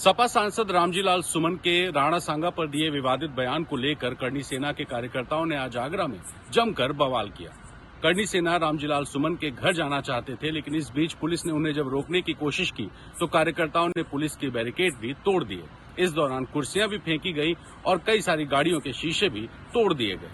सपा सांसद रामजी लाल सुमन के राणा सांगा पर दिए विवादित बयान को लेकर करणी सेना के कार्यकर्ताओं ने आज आगरा में जमकर बवाल किया। करणी सेना रामजी लाल सुमन के घर जाना चाहते थे, लेकिन इस बीच पुलिस ने उन्हें जब रोकने की कोशिश की तो कार्यकर्ताओं ने पुलिस के बैरिकेड भी तोड़ दिए। इस दौरान कुर्सियां भी फेंकी गई और कई सारी गाड़ियों के शीशे भी तोड़ दिए गए।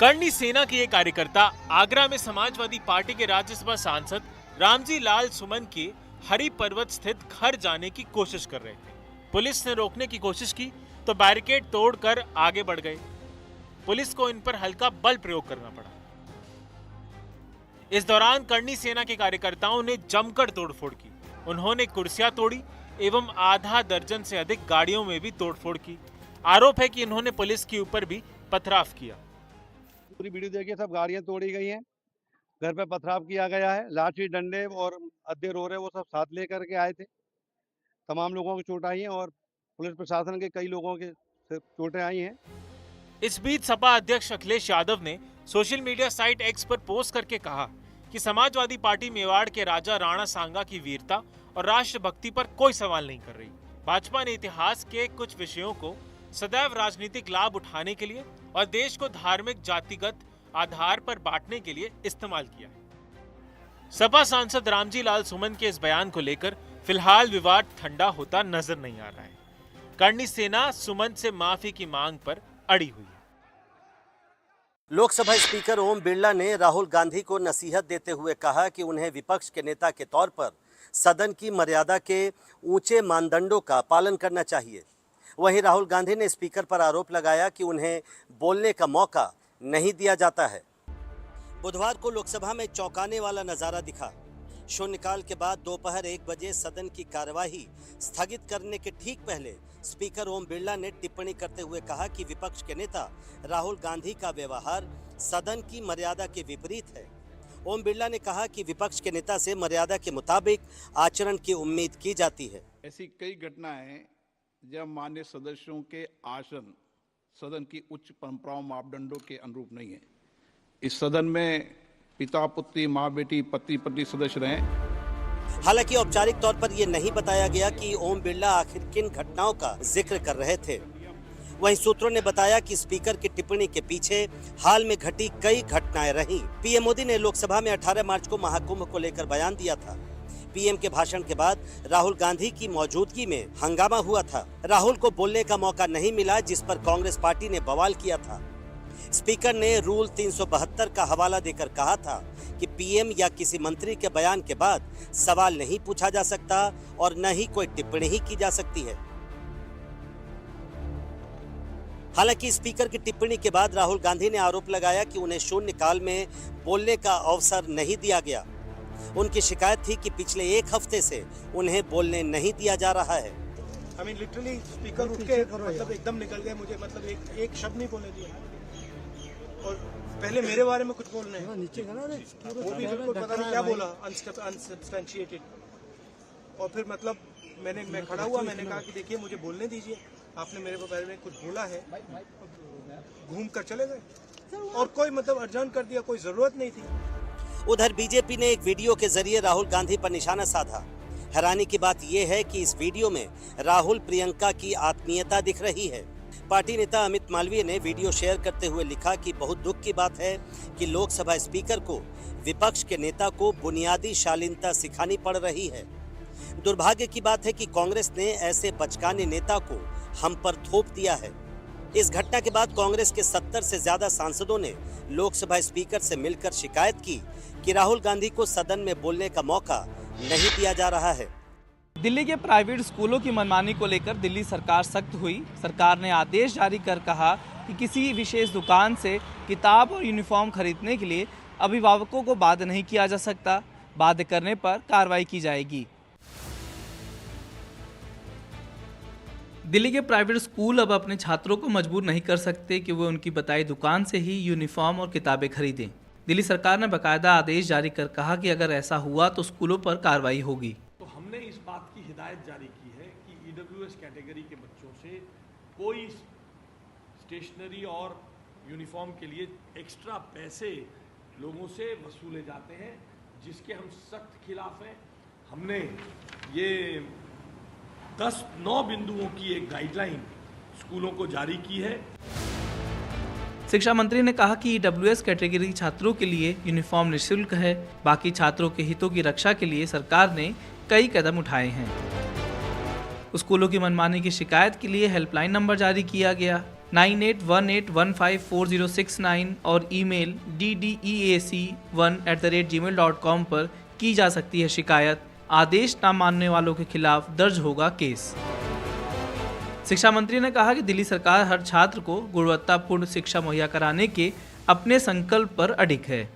करणी सेना के ये कार्यकर्ता आगरा में समाजवादी पार्टी के राज्यसभा सांसद रामजी लाल सुमन के हरि पर्वत स्थित घर जाने की कोशिश कर रहे थे। पुलिस ने रोकने की कोशिश की तो बैरिकेड तोड़कर आगे बढ़ गए। पुलिस को इन पर हल्का बल प्रयोग करना पड़ा। इस दौरान करणी सेना के कार्यकर्ताओं ने जमकर तोड़फोड़ की। उन्होंने कुर्सियां तोड़ी एवं आधा दर्जन से अधिक गाड़ियों में भी तोड़फोड़ की। आरोप है कि इन्होंने पुलिस के ऊपर भी पथराव किया। पूरी वीडियो देखिए, सब गाड़ियां तोड़ी गई हैं, घर पे पथराव किया गया है, लाठी डंडे और अद्धे रोरे वो सब साथ लेकर के आए थे। तमाम लोगों की चोट आई है और पुलिस प्रशासन के कई लोगों के चोटें आई हैं। इस बीच सपा अध्यक्ष अखिलेश यादव ने सोशल मीडिया साइट एक्स पर पोस्ट करके कहा कि समाजवादी पार्टी मेवाड़ के राजा राणा सांगा की वीरता और राष्ट्रभक्ति पर कोई सवाल नहीं कर रही। भाजपा ने इतिहास के कुछ विषयों को सदैव राजनीतिक लाभ उठाने के लिए और देश को धार्मिक जातिगत आधार पर बांटने के लिए इस्तेमाल किया है। सपा सांसद रामजी लाल सुमन के इस बयान को लेकर फिलहाल विवाद ठंडा होता नजर नहीं आ रहा है। करणी सेना सुमन से माफी की मांग पर अड़ी हुई है। लोकसभा स्पीकर ओम बिरला ने राहुल गांधी को नसीहत देते हुए कहा कि उन्हें विपक्ष के नेता के तौर पर सदन की मर्यादा के ऊंचे मानदंडों का पालन करना चाहिए। वहीं राहुल गांधी ने स्पीकर पर आरोप लगाया कि उन्हें बोलने का मौका नहीं दिया जाता है। बुधवार को लोकसभा में चौंकाने वाला नजारा दिखा। शून्यकाल के बाद दोपहर 1 बजे सदन की कार्यवाही स्थगित करने के ठीक पहले स्पीकर ओम बिरला ने टिप्पणी करते हुए कहा कि विपक्ष के नेता राहुल गांधी का व्यवहार सदन की मर्यादा के विपरीत है। ओम बिरला ने कहा कि विपक्ष के नेता से मर्यादा के मुताबिक आचरण की उम्मीद की जाती है। ऐसी कई घटनाएं जब मान्य सदस्यों के आसन सदन की उच्च परंपराओं मापदंडों के अनुरूप नहीं है। इस सदन में पिता पुत्री, माँ बेटी, पति पत्नी सदस्य रहे। हालांकि औपचारिक तौर पर यह नहीं बताया गया कि ओम बिरला आखिर किन घटनाओं का जिक्र कर रहे थे। वहीं सूत्रों ने बताया कि स्पीकर की टिप्पणी के पीछे हाल में घटी कई घटनाएं रहीं। पीएम मोदी ने लोकसभा में 18 मार्च को महाकुंभ को लेकर बयान दिया था। पीएम के भाषण के बाद राहुल गांधी की मौजूदगी में हंगामा हुआ था। राहुल को बोलने का मौका नहीं मिला, जिस पर कांग्रेस पार्टी ने बवाल किया था। स्पीकर ने रूल 372 का हवाला देकर कहा था कि पीएम या किसी मंत्री के बयान के बाद सवाल नहीं पूछा जा सकता और न ही कोई टिप्पणी ही की जा सकती है। हालांकि स्पीकर की टिप्पणी के बाद राहुल गांधी ने आरोप लगाया कि उन्हें शून्यकाल में बोलने का अवसर नहीं दिया गया। उनकी शिकायत थी कि पिछले 1 हफ्ते से उन्हें बोलने नहीं दिया जा रहा है। लिटरली स्पीकर उठ के मतलब एकदम निकल गए, मुझे मतलब एक शब्द नहीं बोलने दिया। और पहले मेरे बारे में कुछ बोलना है, नीचे वो भी बिल्कुल पता नहीं क्या बोला, अनसब्सटेंशिएटेड। और फिर मतलब मैं खड़ा हुआ, मैंने कहा कि देखिए मुझे बोलने दीजिए, आपने मेरे बारे में कुछ बोला है, घूम कर चले गए और कोई मतलब अर्जन कर दिया, कोई जरूरत नहीं थी। उधर बीजेपी ने एक वीडियो के जरिए राहुल गांधी पर निशाना साधा। हैरानी की बात यह है कि इस वीडियो में राहुल प्रियंका की आत्मीयता दिख रही है। पार्टी नेता अमित मालवीय ने वीडियो शेयर करते हुए लिखा कि बहुत दुख की बात है कि लोकसभा स्पीकर को विपक्ष के नेता को बुनियादी शालीनता सिखानी पड़ रही है। दुर्भाग्य की बात है कि कांग्रेस ने ऐसे बचकाने नेता को हम पर थोप दिया है। इस घटना के बाद कांग्रेस के 70 से ज्यादा सांसदों ने लोकसभा स्पीकर से मिलकर शिकायत की कि राहुल गांधी को सदन में बोलने का मौका नहीं दिया जा रहा है। दिल्ली के प्राइवेट स्कूलों की मनमानी को लेकर दिल्ली सरकार सख्त हुई। सरकार ने आदेश जारी कर कहा कि किसी विशेष दुकान से किताब और यूनिफॉर्म खरीदने के लिए अभिभावकों को बाध्य नहीं किया जा सकता। बाध्य करने पर कार्रवाई की जाएगी। दिल्ली के प्राइवेट स्कूल अब अपने छात्रों को मजबूर नहीं कर सकते कि वे उनकी बताई दुकान से ही यूनिफॉर्म और किताबें खरीदें। दिल्ली सरकार ने बाकायदा आदेश जारी कर कहा कि अगर ऐसा हुआ तो स्कूलों पर कार्रवाई होगी। तो हमने इस बात की हिदायत जारी की है कि ईडब्ल्यूएस कैटेगरी के बच्चों से कोई स्टेशनरी और यूनिफॉर्म के लिए एक्स्ट्रा पैसे लोगों से वसूले जाते हैं, जिसके हम सख्त खिलाफ हैं। हमने ये 9 बिंदुओं की एक गाइडलाइन स्कूलों को जारी की है। शिक्षा मंत्री ने कहा कि ईडब्ल्यूएस कैटेगरी छात्रों के लिए यूनिफॉर्म निःशुल्क है। बाकी छात्रों के हितों की रक्षा के लिए सरकार ने कई कदम उठाए हैं। स्कूलों की मनमानी की शिकायत के लिए हेल्पलाइन नंबर जारी किया गया 9818154069 और ईमेल ddeac1@gmail.com पर की जा सकती है शिकायत। आदेश न मानने वालों के खिलाफ दर्ज होगा केस। शिक्षा मंत्री ने कहा कि दिल्ली सरकार हर छात्र को गुणवत्तापूर्ण शिक्षा मुहैया कराने के अपने संकल्प पर अडिग है।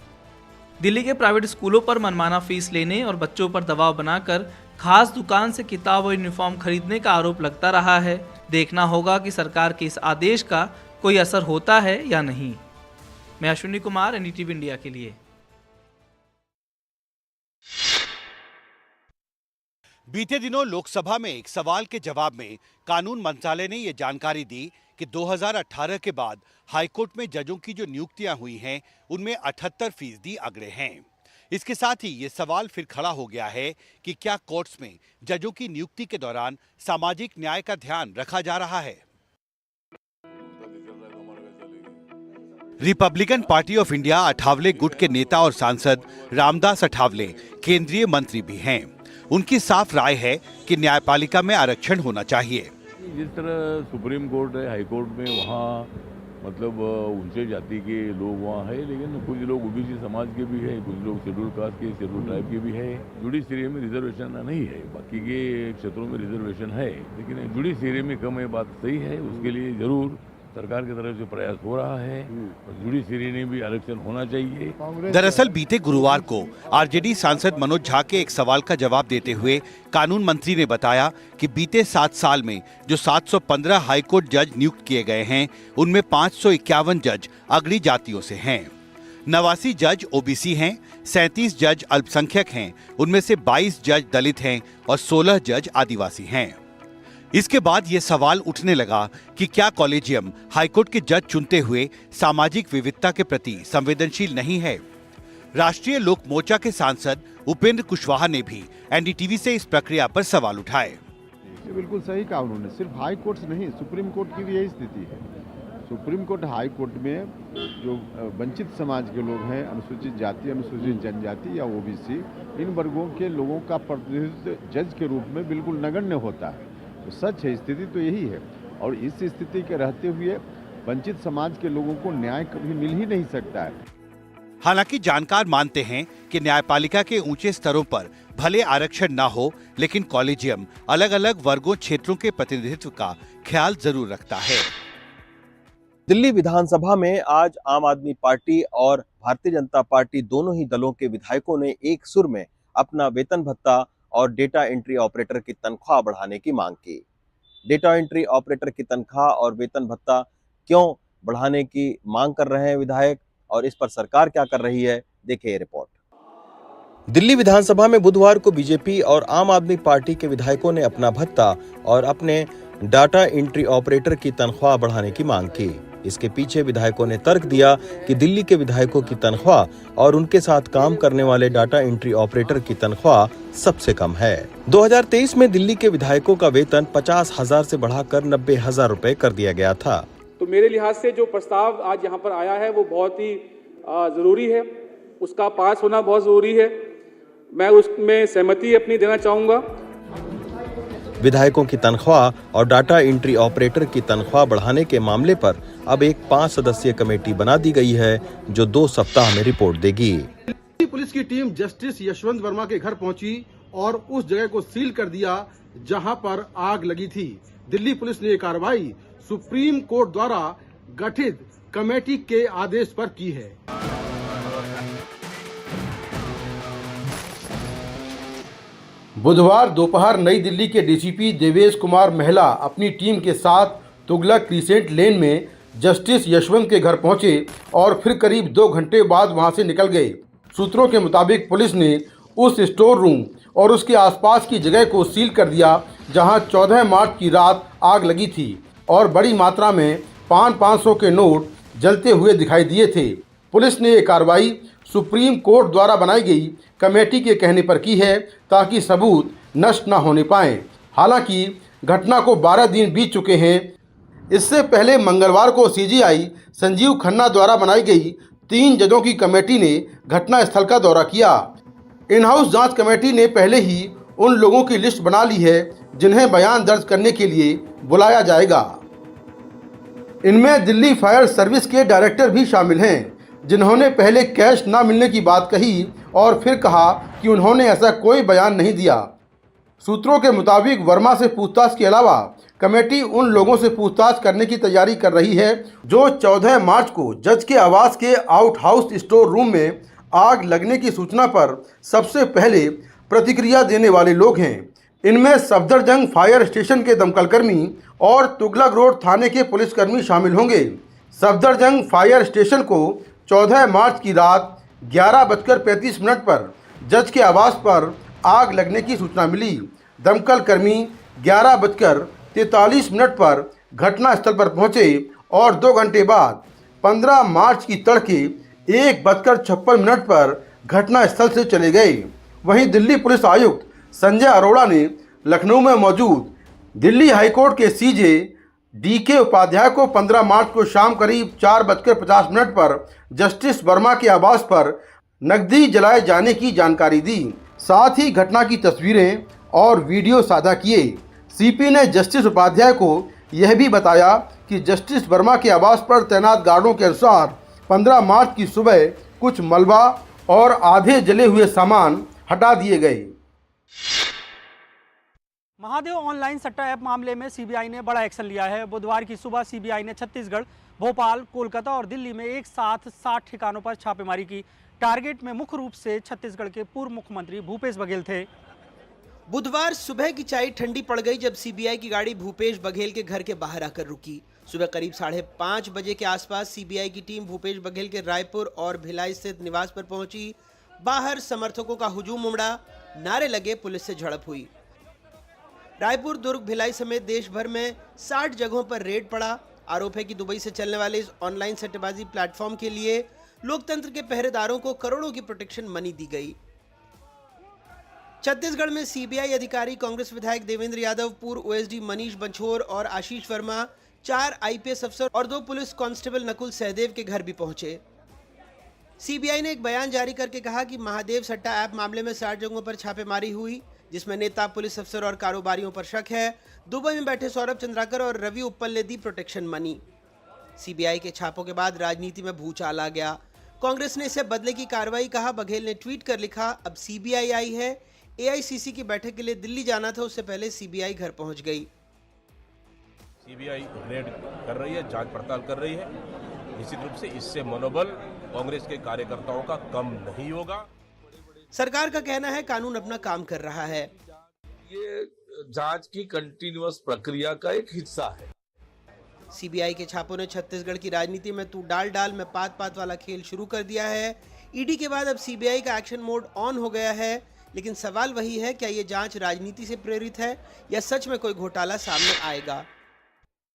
दिल्ली के प्राइवेट स्कूलों पर मनमाना फीस लेने और बच्चों पर दबाव बनाकर खास दुकान से किताब और यूनिफॉर्म खरीदने का आरोप लगता रहा है। देखना होगा कि सरकार के इस आदेश का कोई असर होता है या नहीं। मैं अश्विनी कुमार, एनडीटीवी इंडिया के लिए। बीते दिनों लोकसभा में एक सवाल के जवाब में कानून मंत्रालय ने ये जानकारी दी कि 2018 के बाद हाईकोर्ट में जजों की जो नियुक्तियां हुई हैं उनमें 78% अगड़े हैं। इसके साथ ही ये सवाल फिर खड़ा हो गया है कि क्या कोर्ट्स में जजों की नियुक्ति के दौरान सामाजिक न्याय का ध्यान रखा जा रहा है। Republican party of India Athawale गुट के नेता और सांसद रामदास अठावले केंद्रीय मंत्री भी हैं। उनकी साफ राय है कि न्यायपालिका में आरक्षण होना चाहिए। जिस तरह सुप्रीम कोर्ट है, हाई कोर्ट में वहाँ मतलब ऊंचे जाति के लोग वहाँ है, लेकिन कुछ लोग ओबीसी समाज के भी है, कुछ लोग शेड्यूल कास्ट के, शेड्यूल ट्राइब के भी है। जुडिशरी में रिजर्वेशन नहीं है, बाकी के क्षेत्रों में रिजर्वेशन है, लेकिन जुडिशरी में कम है, बात सही है। उसके लिए जरूर सरकार की तरफ से प्रयास हो रहा है और जुडिशरी ने भी आरक्षण होना चाहिए। दरअसल बीते गुरुवार को आरजेडी सांसद मनोज झा के एक सवाल का जवाब देते हुए कानून मंत्री ने बताया कि बीते 7 साल में जो 715 हाईकोर्ट जज नियुक्त किए गए हैं उनमें 551 जज अगड़ी जातियों से हैं, 89 जज ओबीसी हैं, 37 जज अल्पसंख्यक हैं, उनमें से 22 जज दलित हैं और 16 जज आदिवासी हैं। इसके बाद ये सवाल उठने लगा कि क्या कॉलेजियम हाईकोर्ट के जज चुनते हुए सामाजिक विविधता के प्रति संवेदनशील नहीं है। राष्ट्रीय लोक मोर्चा के सांसद उपेंद्र कुशवाहा ने भी एनडीटीवी से इस प्रक्रिया पर सवाल उठाए। ये बिल्कुल सही कहा उन्होंने। सिर्फ हाई कोर्ट नहीं, सुप्रीम कोर्ट की भी यही स्थिति है। सुप्रीम कोर्ट, हाई कोर्ट में जो वंचित समाज के लोग हैं, अनुसूचित जाति, अनुसूचित जनजाति या ओबीसी, इन वर्गों के लोगों का प्रतिनिधित्व जज के रूप में बिल्कुल नगण्य होता है। तो सच है, स्थिति तो यही है। और इस स्थिति के रहते हुए वंचित समाज के लोगों को न्याय कभी मिल ही नहीं सकता है। हालांकि जानकार मानते हैं कि न्यायपालिका के ऊंचे स्तरों पर भले आरक्षण ना हो, लेकिन कॉलेजियम अलग अलग वर्गों क्षेत्रों के प्रतिनिधित्व का ख्याल जरूर रखता है। दिल्ली विधानसभा में आज आम आदमी पार्टी और भारतीय जनता पार्टी दोनों ही दलों के विधायकों ने एक सुर में अपना वेतन भत्ता और डेटा एंट्री ऑपरेटर की तनख्वाह बढ़ाने की मांग की। डेटा एंट्री ऑपरेटर की तनख्वाह और वेतन भत्ता क्यों बढ़ाने की मांग कर रहे हैं विधायक और इस पर सरकार क्या कर रही है, देखिए रिपोर्ट। दिल्ली विधानसभा में बुधवार को बीजेपी और आम आदमी पार्टी के विधायकों ने अपना भत्ता और अपने डाटा एंट्री ऑपरेटर की तनख्वाह बढ़ाने की मांग की। इसके पीछे विधायकों ने तर्क दिया कि दिल्ली के विधायकों की तनख्वाह और उनके साथ काम करने वाले डाटा एंट्री ऑपरेटर की तनख्वाह सबसे कम है। 2023 में दिल्ली के विधायकों का वेतन 50,000 से बढ़ाकर 90,000 रुपए कर दिया गया था। तो मेरे लिहाज से जो प्रस्ताव आज यहाँ पर आया है वो बहुत ही जरूरी है, उसका पास होना बहुत जरूरी है। मैं उसमें सहमति अपनी देना चाहूँगा। विधायकों की तनख्वाह और डाटा एंट्री ऑपरेटर की तनख्वाह बढ़ाने के मामले पर अब एक 5 सदस्यीय कमेटी बना दी गई है जो 2 सप्ताह में रिपोर्ट देगी। दिल्ली पुलिस की टीम जस्टिस यशवंत वर्मा के घर पहुंची और उस जगह को सील कर दिया जहां पर आग लगी थी। दिल्ली पुलिस ने ये कार्रवाई सुप्रीम कोर्ट द्वारा गठित कमेटी के आदेश पर की है। बुधवार दोपहर नई दिल्ली के डीसीपी देवेश कुमार महिला अपनी टीम के साथ तुगलक क्रिसेंट लेन में जस्टिस यशवंत के घर पहुंचे और फिर करीब 2 घंटे बाद वहां से निकल गए। सूत्रों के मुताबिक पुलिस ने उस स्टोर रूम और उसके आसपास की जगह को सील कर दिया जहां 14 मार्च की रात आग लगी थी और बड़ी मात्रा में 500 के नोट जलते हुए दिखाई दिए थे। पुलिस ने ये कार्रवाई सुप्रीम कोर्ट द्वारा बनाई गई कमेटी के कहने पर की है ताकि सबूत नष्ट न होने पाएं। हालांकि घटना को 12 दिन बीत चुके हैं। इससे पहले मंगलवार को सीजीआई संजीव खन्ना द्वारा बनाई गई 3 जजों की कमेटी ने घटनास्थल का दौरा किया। इन हाउस जांच कमेटी ने पहले ही उन लोगों की लिस्ट बना ली है जिन्हें बयान दर्ज करने के लिए बुलाया जाएगा। इनमें दिल्ली फायर सर्विस के डायरेक्टर भी शामिल हैं, जिन्होंने पहले कैश न मिलने की बात कही और फिर कहा कि उन्होंने ऐसा कोई बयान नहीं दिया। सूत्रों के मुताबिक वर्मा से पूछताछ के अलावा कमेटी उन लोगों से पूछताछ करने की तैयारी कर रही है जो 14 मार्च को जज के आवास के आउट हाउस स्टोर रूम में आग लगने की सूचना पर सबसे पहले प्रतिक्रिया देने वाले लोग हैं। इनमें सफदरजंग फायर स्टेशन के दमकलकर्मी और तुगलक रोड थाने के पुलिसकर्मी शामिल होंगे। सफदरजंग फायर स्टेशन को 14 मार्च की रात 11:35 पर जज के आवास पर आग लगने की सूचना मिली। दमकल कर्मी 11:43 पर घटनास्थल पर पहुंचे और 2 घंटे बाद 15 मार्च की तड़के 1:56 पर घटनास्थल से चले गए। वहीं दिल्ली पुलिस आयुक्त संजय अरोड़ा ने लखनऊ में मौजूद दिल्ली हाईकोर्ट के सीजे DK उपाध्याय को 15 मार्च को शाम करीब 4:50 पर जस्टिस वर्मा के आवास पर नकदी जलाए जाने की जानकारी दी। साथ ही घटना की तस्वीरें और वीडियो साझा किए। सीपी ने जस्टिस उपाध्याय को यह भी बताया कि जस्टिस वर्मा के आवास पर तैनात गार्डों के अनुसार 15 मार्च की सुबह कुछ मलबा और आधे जले हुए सामान हटा दिए गए। महादेव ऑनलाइन सट्टा ऐप मामले में सीबीआई ने बड़ा एक्शन लिया है। बुधवार की सुबह सीबीआई ने छत्तीसगढ़, भोपाल, कोलकाता और दिल्ली में एक साथ 60 ठिकानों पर छापेमारी की। टारगेट में मुख्य रूप से छत्तीसगढ़ के पूर्व मुख्यमंत्री भूपेश बघेल थे। बुधवार सुबह की चाय ठंडी पड़ गई जब सीबीआई की गाड़ी भूपेश बघेल के घर के बाहर आकर रुकी। सुबह करीब 5:30 बजे के आसपास सीबीआई की टीम भूपेश बघेल के रायपुर और भिलाई स्थित निवास पर पहुंची। बाहर समर्थकों का हुजूम उमड़ा, नारे लगे, पुलिस से झड़प हुई। रायपुर, दुर्ग, भिलाई समेत देश भर में 60 जगहों पर रेड पड़ा। आरोप है कि दुबई से चलने वाले इस ऑनलाइन सट्टेबाजी प्लेटफॉर्म के लिए लोकतंत्र के पहरेदारों को करोड़ों की प्रोटेक्शन मनी दी गई। छत्तीसगढ़ में सीबीआई अधिकारी कांग्रेस विधायक देवेंद्र यादव, पूर्व ओएसडी मनीष बंछोर और आशीष वर्मा, 4 आईपीएस अफसर और 2 पुलिस कांस्टेबल नकुल सहदेव के घर भी पहुंचे। सीबीआई ने एक बयान जारी करके कहा कि महादेव सट्टा ऐप मामले में 60 जगहों पर छापेमारी हुई, जिसमें नेता, पुलिस अफसर और कारोबारियों पर शक है। दुबई में बैठे सौरभ चंद्राकर और रवि उप्पल ने दी प्रोटेक्शन मनी। सीबीआई के छापों के बाद राजनीति में भूचाल आ गया। कांग्रेस ने इसे बदले की कार्रवाई कहा। बघेल ने ट्वीट कर लिखा, अब सीबीआई आई है। एआईसीसी की बैठक के लिए दिल्ली जाना था, उससे पहले सीबीआई घर पहुंच गई। सीबीआई रेड कर रही है, जांच पड़ताल कर रही है। निश्चित रूप से इससे मनोबल कांग्रेस के कार्यकर्ताओं का कम नहीं होगा। सरकार का कहना है कानून अपना काम कर रहा है। ये जांच की कंटिन्यूअस प्रक्रिया का एक हिस्सा है। सीबीआई के छापों ने छत्तीसगढ़ की राजनीति में तू डाल डाल में पात पात वाला खेल शुरू कर दिया है। ईडी के बाद अब सीबीआई का एक्शन मोड ऑन हो गया है, लेकिन सवाल वही है, क्या ये जांच राजनीति से प्रेरित है या सच में कोई घोटाला सामने आएगा।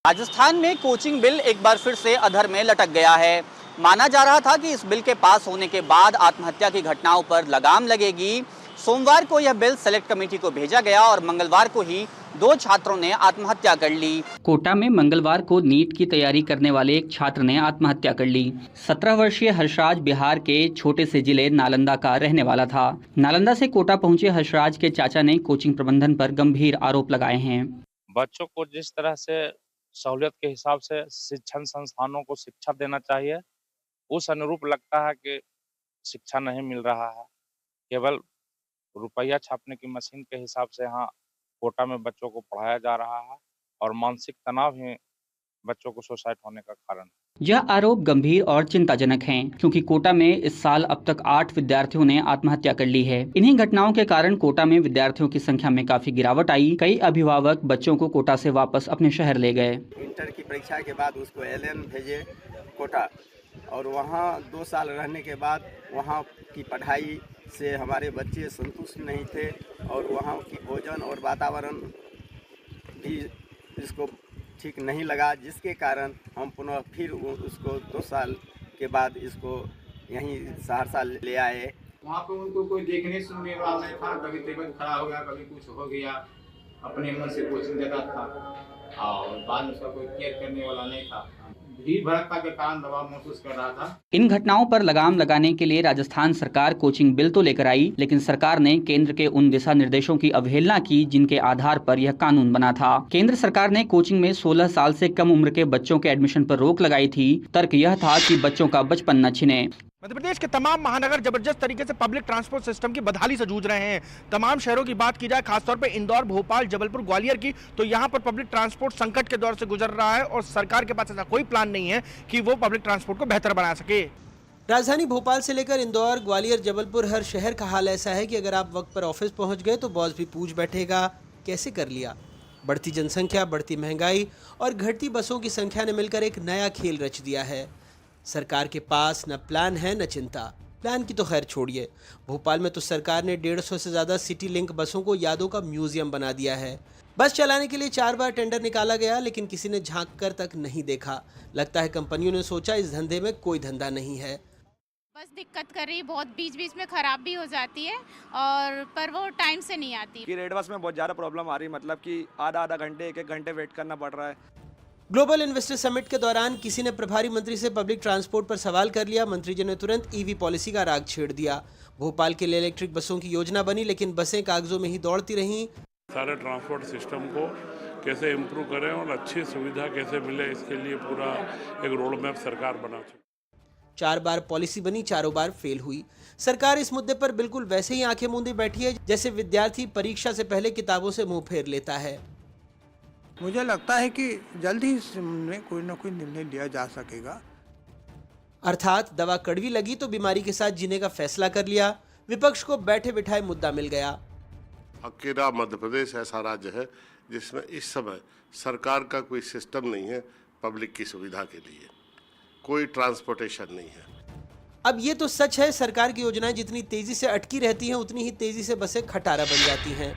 राजस्थान में कोचिंग बिल एक बार फिर से अधर में लटक गया है। माना जा रहा था कि इस बिल के पास होने के बाद आत्महत्या की घटनाओं पर लगाम लगेगी। सोमवार को यह बिल सेलेक्ट कमेटी को भेजा गया और मंगलवार को ही 2 छात्रों ने आत्महत्या कर ली। कोटा में मंगलवार को नीट की तैयारी करने वाले एक छात्र ने आत्महत्या कर ली। 17 वर्षीय हर्षराज बिहार के छोटे से जिले नालंदा का रहने वाला था। नालंदा से कोटा पहुंचे हर्षराज के चाचा ने कोचिंग प्रबंधन पर गंभीर आरोप लगाए हैं। बच्चों को जिस तरह से सहूलियत के हिसाब से शिक्षण संस्थानों को शिक्षा देना चाहिए, उस अनुरूप लगता है कि शिक्षा नहीं मिल रहा है। केवल रुपया छापने की मशीन के हिसाब से यहाँ कोटा में बच्चों को पढ़ाया जा रहा है और मानसिक तनाव ही बच्चों को सुसाइड होने का कारण है। यह आरोप गंभीर और चिंताजनक हैं, क्योंकि कोटा में इस साल अब तक 8 विद्यार्थियों ने आत्महत्या कर ली है। इन्हीं घटनाओं के कारण कोटा में विद्यार्थियों की संख्या में काफी गिरावट आई। कई अभिभावक बच्चों को कोटा से वापस अपने शहर ले गए। इंटर की परीक्षा के बाद उसको एलएन भेजे कोटा, और वहाँ 2 साल रहने के बाद वहाँ की पढ़ाई से हमारे बच्चे संतुष्ट नहीं थे और वहाँ की भोजन और वातावरण भी इसको ठीक नहीं लगा, जिसके कारण हम पुनः फिर उसको 2 साल के बाद इसको यहीं सहरसा ले आए। वहाँ पे उनको कोई देखने सुनने वाला नहीं था। कभी तबीयत खराब हो गया, कभी कुछ हो गया, अपने मन से कोचिंग देता था और बाद में उसका कोई केयर करने वाला नहीं था। भीड़ भड़का के कारण दबाव महसूस कर रहा था। इन घटनाओं पर लगाम लगाने के लिए राजस्थान सरकार कोचिंग बिल तो लेकर आई, लेकिन सरकार ने केंद्र के उन दिशा निर्देशों की अवहेलना की जिनके आधार पर यह कानून बना था। केंद्र सरकार ने कोचिंग में 16 साल से कम उम्र के बच्चों के एडमिशन पर रोक लगाई थी। तर्क यह था कि बच्चों का बचपन न छिने। मध्य प्रदेश के तमाम महानगर जबरदस्त तरीके से पब्लिक ट्रांसपोर्ट सिस्टम की बदहाली से जूझ रहे हैं। तमाम शहरों की बात की जाए, खासतौर पे इंदौर, भोपाल, जबलपुर, ग्वालियर की, तो यहाँ पर पब्लिक ट्रांसपोर्ट संकट के दौर से गुजर रहा है और सरकार के पास ऐसा कोई प्लान नहीं है कि वो पब्लिक ट्रांसपोर्ट को बेहतर बना सके। राजधानी भोपाल से लेकर इंदौर, ग्वालियर, जबलपुर, हर शहर का हाल ऐसा है कि अगर आप वक्त पर ऑफिस पहुंच गए तो बॉस भी पूछ बैठेगा कैसे कर लिया। बढ़ती जनसंख्या, बढ़ती महंगाई और घटती बसों की संख्या ने मिलकर एक नया खेल रच दिया है। सरकार के पास न प्लान है न चिंता। प्लान की तो खैर छोड़िए, भोपाल में तो सरकार ने 150 से ज़्यादा सिटी लिंक बसों को यादों का म्यूजियम बना दिया है। बस चलाने के लिए 4 बार टेंडर निकाला गया, लेकिन किसी ने झांक कर तक नहीं देखा। लगता है कंपनियों ने सोचा इस धंधे में कोई धंधा नहीं है। बस दिक्कत कर रही, बहुत बीच बीच में खराब भी हो जाती है और पर वो टाइम से नहीं आती। कि रेड बस में बहुत ज़्यादा प्रॉब्लम आ रही, मतलब कि आधा घंटे, 1 घंटे वेट करना पड़ रहा है। ग्लोबल इन्वेस्टर समिट के दौरान किसी ने प्रभारी मंत्री से पब्लिक ट्रांसपोर्ट पर सवाल कर लिया। मंत्री जी ने तुरंत ईवी पॉलिसी का राग छेड़ दिया। भोपाल के लिए इलेक्ट्रिक बसों की योजना बनी, लेकिन बसें कागजों में ही दौड़ती रहीं। सारे ट्रांसपोर्ट सिस्टम को कैसे इम्प्रूव करें और अच्छी सुविधा कैसे मिले, इसके लिए पूरा एक रोड मैप सरकार बना। 4 बार पॉलिसी बनी, चारों बार फेल हुई। सरकार इस मुद्दे पर बिल्कुल वैसे ही आंखें मूंदे बैठी है जैसे विद्यार्थी परीक्षा से पहले किताबों से मुंह फेर लेता है। मुझे लगता है कि जल्द ही इसमें कोई ना कोई निर्णय लिया जा सकेगा। अर्थात दवा कड़वी लगी तो बीमारी के साथ जीने का फैसला कर लिया। विपक्ष को बैठे बिठाए मुद्दा मिल गया। अकेला मध्य प्रदेश ऐसा राज्य है जिसमें इस समय सरकार का कोई सिस्टम नहीं है पब्लिक की सुविधा के लिए, कोई ट्रांसपोर्टेशन नहीं है। अब ये तो सच है, सरकार की योजनाएं जितनी तेजी से अटकी रहती हैं उतनी ही तेजी से बसें खटारा बन जाती हैं।